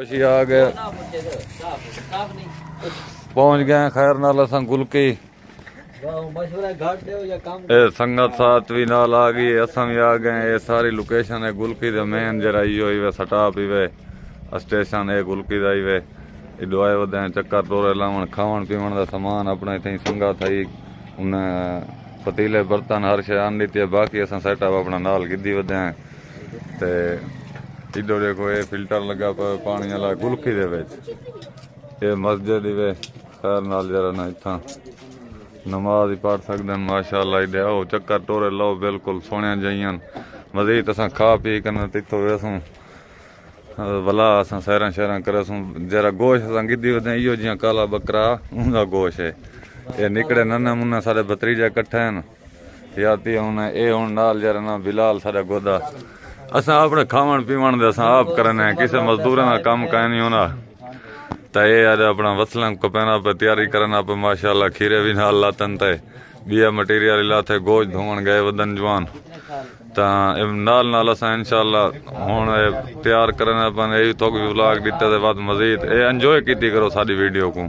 खुशी आ गए पहुंच गए खैर नाल असां गुलकी संगत साथ भी नाल आ गई असां भी आ गए। ये सारी लोकेशन है गुलकी दा मेन जरा इहो ही वे स्टॉप ही वे स्टेशन है गुलकी दा ही वे इधो आए वदे चक्कर टोरे लावण खावण पीवण दा सामान अपने इत्थे संगत आई उन पतीले बर्तन हर शे आंदी ते बाकी असां सेटअप अपना नाल गिद्दी वदे ते इधो देखो ये फिल्टर लगा पानी वाला गुलकी दे विच ये मस्जिद ही वे खैर नाल जरा ना इत्थां नमाज ही पढ़ सकते हैं माशाअल्लाह इधे आओ चक्कर टोरे लो बिल्कुल सोहणिया जइयां मजीद असां खा पी कने तिथों वेसूं भला असां सैरां शहरां करसूं जरा गोश्त असां गिद्दी वदे इहो जियां काला बकरा उनका गोश्त है ये निकड़े नन्हे मुन्ने साडे भतीजे इकट्ठे हैं याती हुन ये हुन नाल जरा ना बिलाल साडा गोदा असां अपने खावण पीवण दे असां आप करने किसी मजदूरां दा काम काई नहीं होना तो ये अज अपना वसलन कपैना पे तैयारी करना पे माशाअल्लाह खीरे भी नाल लातन ते बिया मटीरियल लाते गोश्त धोवन गए वदन जवान तो नाल नाल असां इंशाअल्लाह हुण तैयार करने अपन यही तो व्लॉग दिते दे बाद मजीद ये एंजॉय कीती करो साडी वीडियो को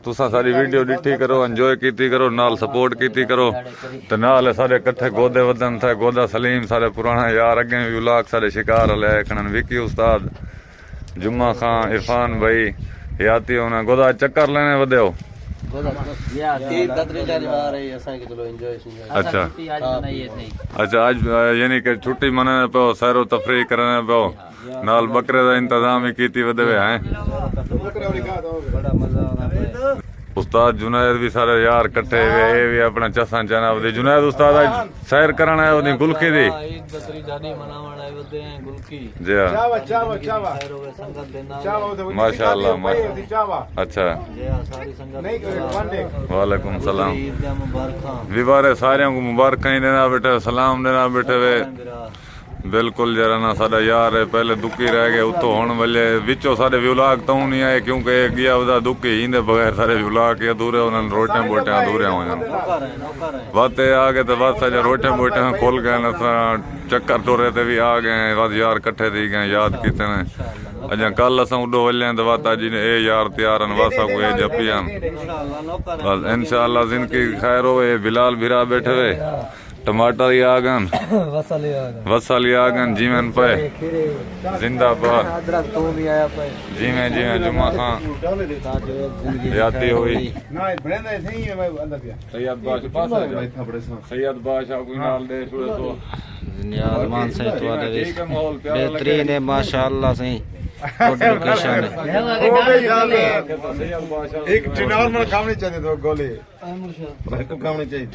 तुसा सारी वीडियो डिठी करो एंजॉय कीती करो नाल सपोर्ट कीती करो तो नाल सारे इकट्ठे गोदे वदन थे गोदा सलीम सारे पुराना यार अगे भी व्लॉग सारे शिकार ले खनन विकी उस्ताद जुम्मा खां इरफान भाई याती होना गोदा चक्कर लेने वदे हो अच्छा अच्छा आज यानी कि छुट्टी मनाने पे सैरो तफरी करने पे नाल बकरे का इंतजाम ही कीती वदे वे हैं उस्ताद जुनैद भी सारे यार इकट्ठे हुए ये भी अपना चसा चना वदे जुनैद उस्ताद आज सैर करन आए ओदी गुलकी दी जी हां माशाअल्लाह अच्छा वालेकुम सलाम विवारे सारे को मुबारक देना बेटे सलाम देना बेटे वे बिल्कुल जरा ना साडा यार है पहले दुखी रह गए उतो हुण वाले विचों साडे व्लॉग तो नहीं आए क्योंकि गया उदा दुखी इंदे बगैर सारे व्लॉग के अधूरे उन्होंने रोटियां बोटियां अधूरे हो जान बातें आ गए तो बस अज रोटियां बोटियां खुल गए चक्कर टोरे ते भी आ गए बस यार कट्ठे थी गए याद किते ने अजा कल असां उडो वल्ले तो बात अज ने ए यार तैयार बस को ए जपियां बस इंशाअल्लाह जिंदगी खैर हो बिलाल भिरा बैठे हुए टमाटर ही आ गन वसल आ गन जीवन पे जिंदाबाद जीवे जीवे जुम्मा खां याती हुई सैयद बादशाह कोई नाल दे छुड़े तो मान से बेहतरीन है माशाअल्लाह सही लोकेशन है एक टिनॉर में खानी चाहिए तो गोली खानी चाहिए